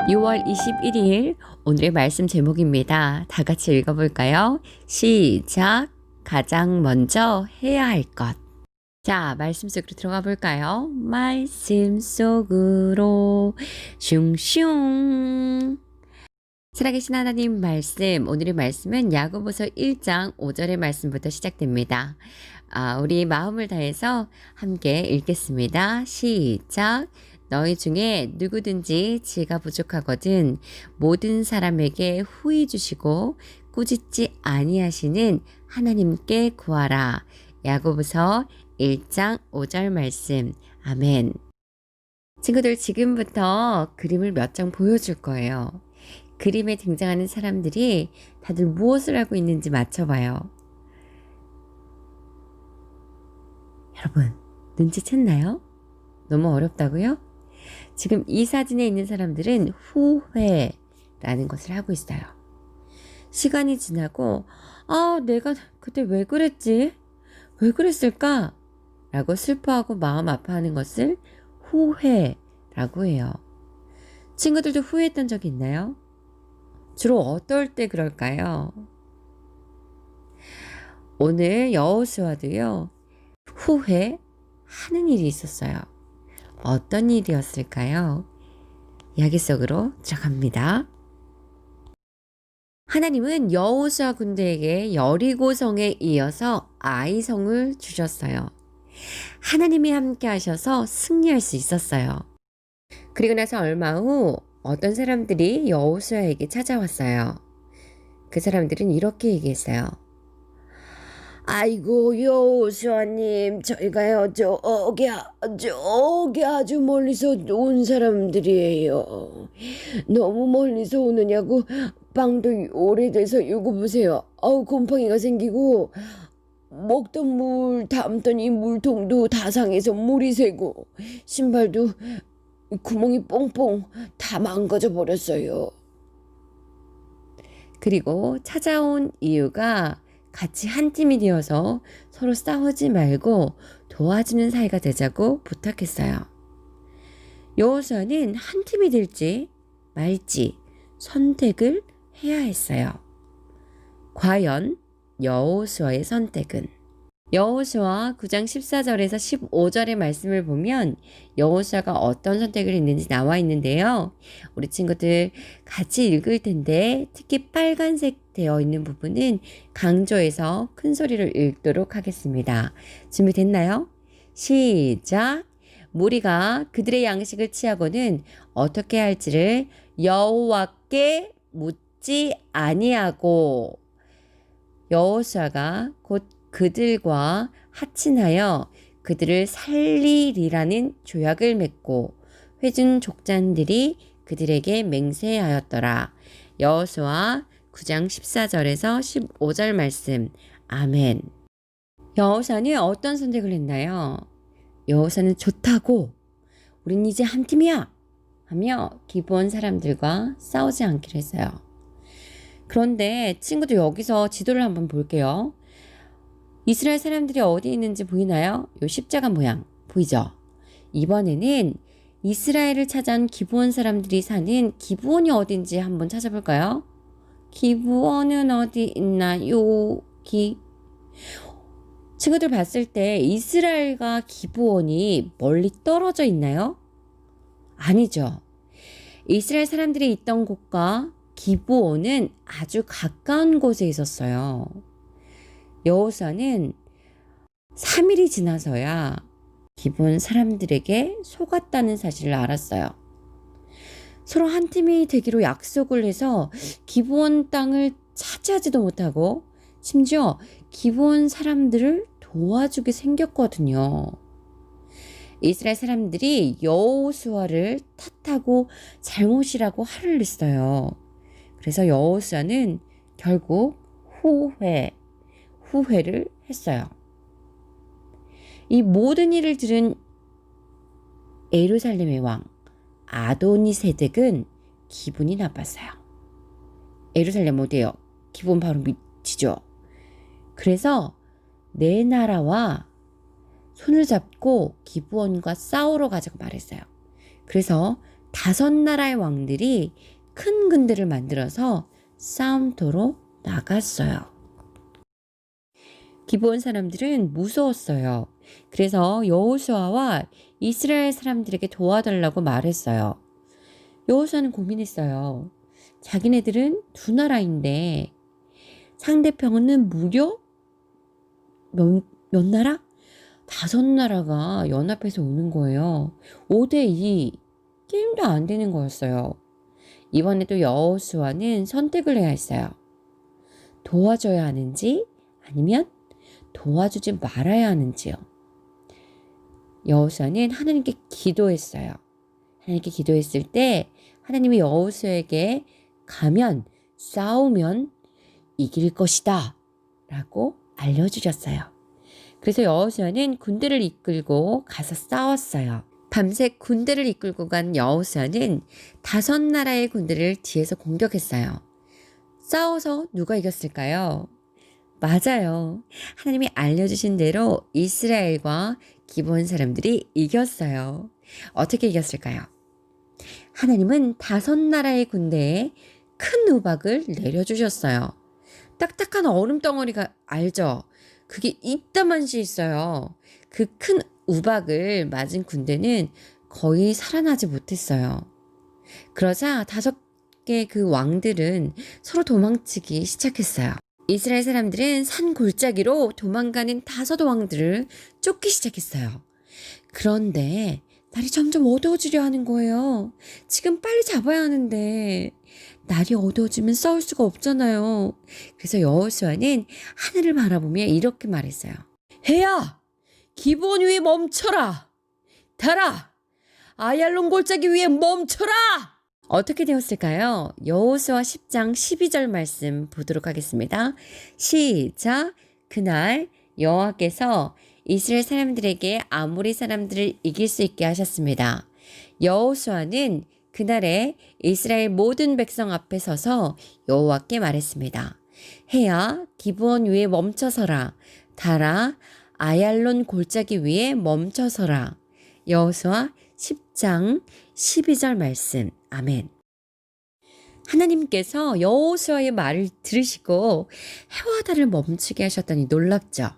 6월 21일 오늘의 말씀 제목입니다. 다 같이 읽어볼까요? 시작! 가장 먼저 해야 할 것. 자, 말씀 속으로 들어가 볼까요? 말씀 속으로 슝슝. 살아계신 하나님 말씀, 오늘의 말씀은 야고보서 1장 5절의 말씀부터 시작됩니다. 우리 마음을 다해서 함께 읽겠습니다. 시작! 너희 중에 누구든지 지가 부족하거든 모든 사람에게 후히 주시고 꾸짖지 아니하시는 하나님께 구하라. 야고보서 1장 5절 말씀. 아멘. 친구들, 지금부터 그림을 몇 장 보여줄 거예요. 그림에 등장하는 사람들이 다들 무엇을 하고 있는지 맞춰봐요. 여러분, 눈치챘나요? 너무 어렵다고요? 지금 이 사진에 있는 사람들은 후회라는 것을 하고 있어요. 시간이 지나고 내가 그때 왜 그랬지? 왜 그랬을까? 라고 슬퍼하고 마음 아파하는 것을 후회라고 해요. 친구들도 후회했던 적이 있나요? 주로 어떨 때 그럴까요? 오늘 여호수아도요, 후회하는 일이 있었어요. 어떤 일이었을까요? 이야기 속으로 들어갑니다. 하나님은 여호수아 군대에게 여리고성에 이어서 아이성을 주셨어요. 하나님이 함께 하셔서 승리할 수 있었어요. 그리고 나서 얼마 후 어떤 사람들이 여호수아에게 찾아왔어요. 그 사람들은 이렇게 얘기했어요. 아이고 여호수아님, 저희가요 저기 아주 멀리서 온 사람들이에요. 너무 멀리서 오느냐고 방도 오래돼서 이거 보세요. 곰팡이가 생기고 먹던 물 담던 물통도 다 상해서 물이 새고 신발도 구멍이 뽕뽕 다 망가져 버렸어요. 그리고 찾아온 이유가 같이 한 팀이 되어서 서로 싸우지 말고 도와주는 사이가 되자고 부탁했어요. 여호수아는 한 팀이 될지 말지 선택을 해야 했어요. 과연 여호수아의 선택은? 여호수아 9장 14절에서 15절의 말씀을 보면 여호수아가 어떤 선택을 했는지 나와 있는데요. 우리 친구들 같이 읽을 텐데 특히 빨간색 되어 있는 부분은 강조해서 큰 소리로 읽도록 하겠습니다. 준비됐나요? 시작! 무리가 그들의 양식을 취하고는 어떻게 할지를 여호와께 묻지 아니하고 여호수아가 곧 그들과 합친하여 그들을 살리리라는 조약을 맺고 회중 족장들이 그들에게 맹세하였더라. 여호수아 9장 14절에서 15절 말씀. 아멘. 여호수아는 어떤 선택을 했나요? 여호수아는 좋다고, 우린 이제 한 팀이야 하며 기브온 사람들과 싸우지 않기로 했어요. 그런데 친구들, 여기서 지도를 한번 볼게요. 이스라엘 사람들이 어디 있는지 보이나요? 요 십자가 모양 보이죠? 이번에는 이스라엘을 찾아온 기브온 사람들이 사는 기브온이 어딘지 한번 찾아볼까요? 기브온은 어디 있나요? 친구들 봤을 때 이스라엘과 기브온이 멀리 떨어져 있나요? 아니죠. 이스라엘 사람들이 있던 곳과 기브온은 아주 가까운 곳에 있었어요. 여호수아는 3일이 지나서야 기브온 사람들에게 속았다는 사실을 알았어요. 서로 한 팀이 되기로 약속을 해서 기브온 땅을 차지하지도 못하고 심지어 기브온 사람들을 도와주게 생겼거든요. 이스라엘 사람들이 여호수아를 탓하고 잘못이라고 화를 냈어요. 그래서 여호수아는 결국 후회를 했어요. 이 모든 일을 들은 예루살렘의 왕 아도니세덱은 기분이 나빴어요. 예루살렘 어디예요? 기분 바로 밑이죠. 그래서 내 나라와 손을 잡고 기브온과 싸우러 가자고 말했어요. 그래서 다섯 나라의 왕들이 큰 군대를 만들어서 싸움터로 나갔어요. 기브온 사람들은 무서웠어요. 그래서 여호수아와 이스라엘 사람들에게 도와달라고 말했어요. 여호수아는 고민했어요. 자기네들은 두 나라인데 상대편은 무려 몇 나라? 다섯 나라가 연합해서 오는 거예요. 5대2. 게임도 안 되는 거였어요. 이번에도 여호수아는 선택을 해야 했어요. 도와줘야 하는지 아니면 도와주지 말아야 하는지요. 여호수아는 하나님께 기도했어요. 하나님께 기도했을 때 하나님이 여호수아에게 가면 싸우면 이길 것이다 라고 알려주셨어요. 그래서 여호수아는 군대를 이끌고 가서 싸웠어요. 밤새 군대를 이끌고 간 여호수아는 다섯 나라의 군대를 뒤에서 공격했어요. 싸워서 누가 이겼을까요? 맞아요. 하나님이 알려주신 대로 이스라엘과 기브온 사람들이 이겼어요. 어떻게 이겼을까요? 하나님은 다섯 나라의 군대에 큰 우박을 내려주셨어요. 딱딱한 얼음 덩어리가 알죠? 그게 이따만시 있어요. 그 큰 우박을 맞은 군대는 거의 살아나지 못했어요. 그러자 다섯 개 그 왕들은 서로 도망치기 시작했어요. 이스라엘 사람들은 산 골짜기로 도망가는 다섯 왕들을 쫓기 시작했어요. 그런데 날이 점점 어두워지려 하는 거예요. 지금 빨리 잡아야 하는데 날이 어두워지면 싸울 수가 없잖아요. 그래서 여호수아는 하늘을 바라보며 이렇게 말했어요. 해야! 기브온 위에 멈춰라! 달아! 아얄론 골짜기 위에 멈춰라! 어떻게 되었을까요? 여호수아 10장 12절 말씀 보도록 하겠습니다. 시작! 그날 여호와께서 이스라엘 사람들에게 아모리 사람들을 이길 수 있게 하셨습니다. 여호수아는 그날에 이스라엘 모든 백성 앞에 서서 여호와께 말했습니다. 해야 기브온 위에 멈춰서라. 달아 아얄론 골짜기 위에 멈춰서라. 여호수아 10장 12절 말씀. 아멘. 하나님께서 여호수아의 말을 들으시고 해와 달을 멈추게 하셨다니 놀랍죠.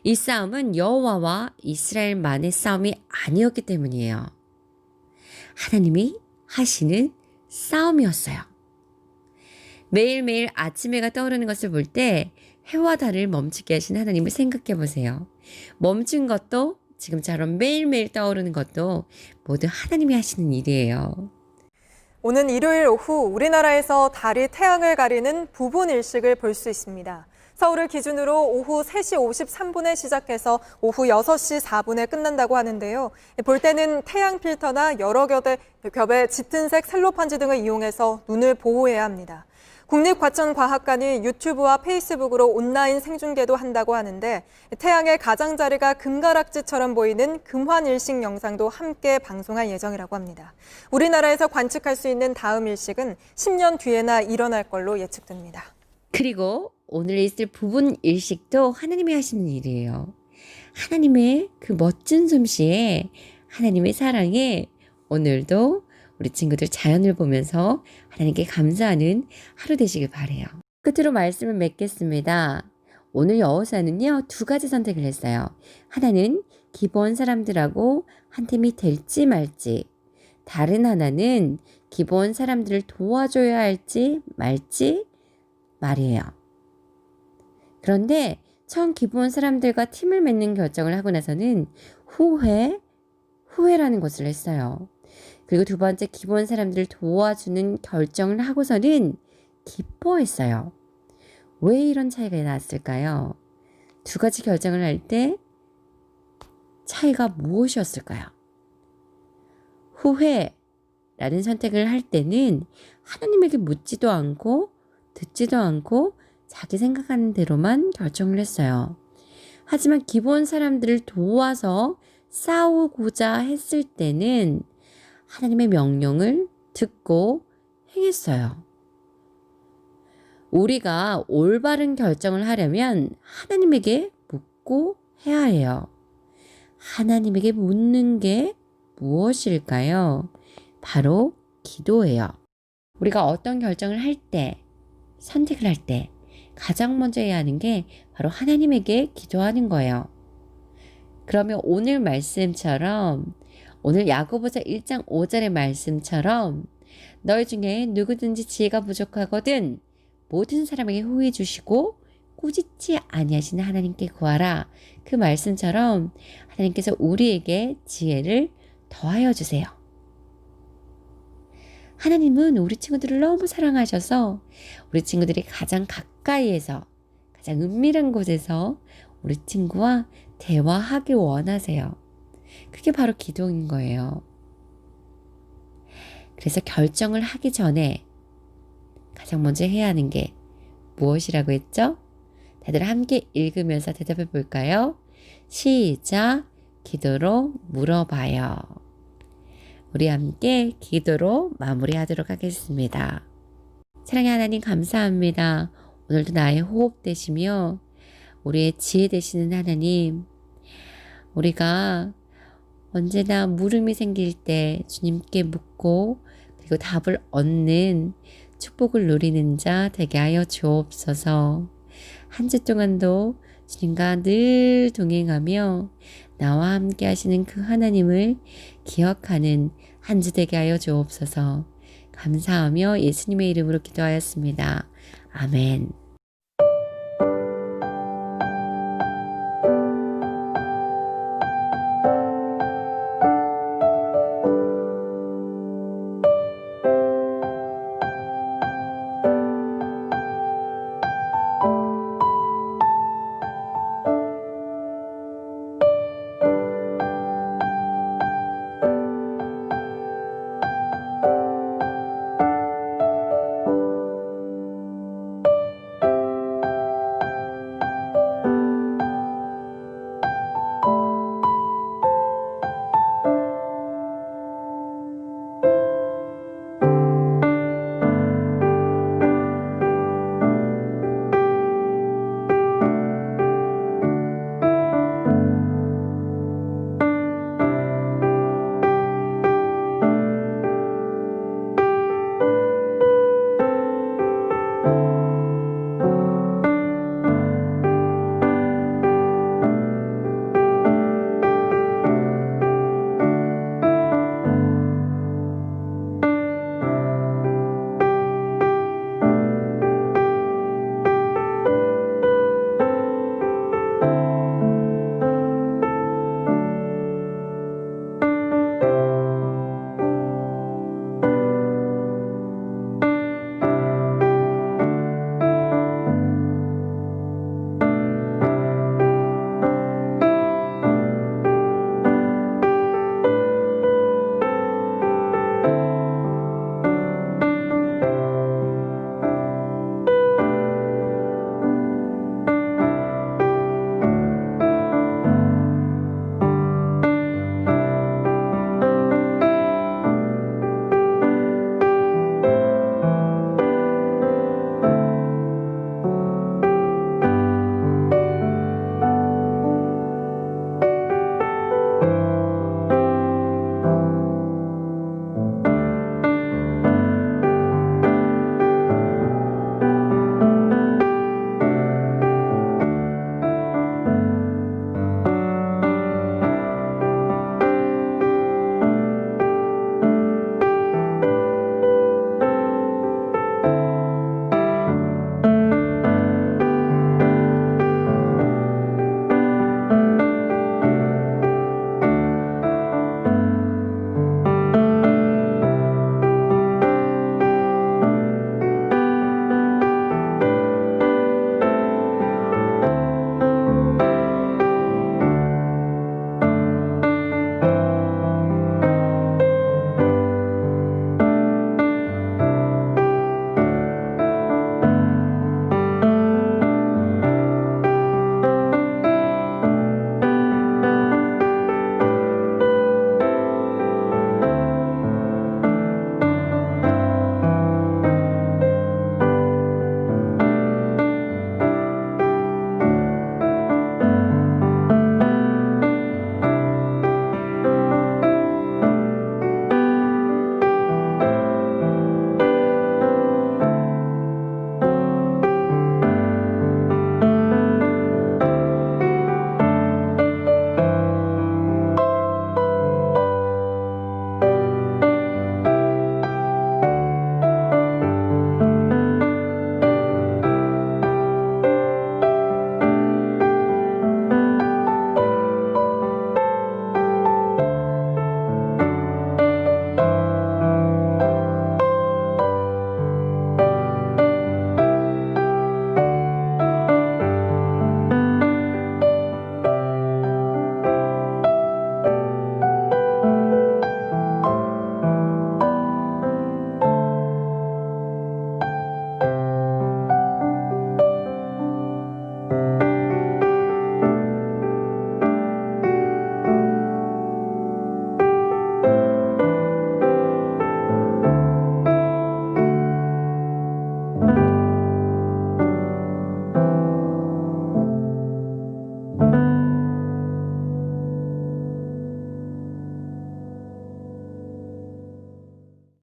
이 싸움은 여호와와 이스라엘만의 싸움이 아니었기 때문이에요. 하나님이 하시는 싸움이었어요. 매일매일 아침 해가 떠오르는 것을 볼 때 해와 달을 멈추게 하신 하나님을 생각해 보세요. 멈춘 것도 지금처럼 매일매일 떠오르는 것도 모두 하나님이 하시는 일이에요. 오는 일요일 오후 우리나라에서 달이 태양을 가리는 부분 일식을 볼 수 있습니다. 서울을 기준으로 오후 3시 53분에 시작해서 오후 6시 4분에 끝난다고 하는데요. 볼 때는 태양 필터나 여러 겹의 짙은색 셀로판지 등을 이용해서 눈을 보호해야 합니다. 국립과천과학관이 유튜브와 페이스북으로 온라인 생중계도 한다고 하는데 태양의 가장자리가 금가락지처럼 보이는 금환일식 영상도 함께 방송할 예정이라고 합니다. 우리나라에서 관측할 수 있는 다음 일식은 10년 뒤에나 일어날 걸로 예측됩니다. 그리고 오늘 있을 부분 일식도 하나님이 하시는 일이에요. 하나님의 그 멋진 솜씨에 하나님의 사랑에 오늘도 우리 친구들 자연을 보면서 하나님께 감사하는 하루 되시길 바라요. 끝으로 말씀을 맺겠습니다. 오늘 여호수아는요 2가지 선택을 했어요. 하나는 기브온 사람들하고 한 팀이 될지 말지, 다른 하나는 기브온 사람들을 도와줘야 할지 말지 말이에요. 그런데 처음 기브온 사람들과 팀을 맺는 결정을 하고 나서는 후회라는 것을 했어요. 그리고 두 번째 기브온 사람들을 도와주는 결정을 하고서는 기뻐했어요. 왜 이런 차이가 났을까요? 2가지 결정을 할 때 차이가 무엇이었을까요? 후회라는 선택을 할 때는 하나님에게 묻지도 않고 듣지도 않고 자기 생각하는 대로만 결정을 했어요. 하지만 기브온 사람들을 도와서 싸우고자 했을 때는 하나님의 명령을 듣고 행했어요. 우리가 올바른 결정을 하려면 하나님에게 묻고 해야 해요. 하나님에게 묻는 게 무엇일까요? 바로 기도예요. 우리가 어떤 결정을 할 때, 선택을 할 때 가장 먼저 해야 하는 게 바로 하나님에게 기도하는 거예요. 그러면 오늘 말씀처럼, 오늘 야고보서 1장 5절의 말씀처럼 너희 중에 누구든지 지혜가 부족하거든 모든 사람에게 후히 주시고 꾸짖지 아니하시는 하나님께 구하라. 그 말씀처럼 하나님께서 우리에게 지혜를 더하여 주세요. 하나님은 우리 친구들을 너무 사랑하셔서 우리 친구들이 가장 가까이에서, 가장 은밀한 곳에서 우리 친구와 대화하길 원하세요. 그게 바로 기도인 거예요. 그래서 결정을 하기 전에 가장 먼저 해야 하는 게 무엇이라고 했죠? 다들 함께 읽으면서 대답해 볼까요? 시작! 기도로 물어봐요. 우리 함께 기도로 마무리하도록 하겠습니다. 사랑의 하나님 감사합니다. 오늘도 나의 호흡 되시며 우리의 지혜 되시는 하나님, 우리가 언제나 물음이 생길 때 주님께 묻고 그리고 답을 얻는 축복을 누리는 자 되게 하여 주옵소서. 한 주 동안도 주님과 늘 동행하며 나와 함께 하시는 그 하나님을 기억하는 한 주 되게 하여 주옵소서. 감사하며 예수님의 이름으로 기도하였습니다. 아멘.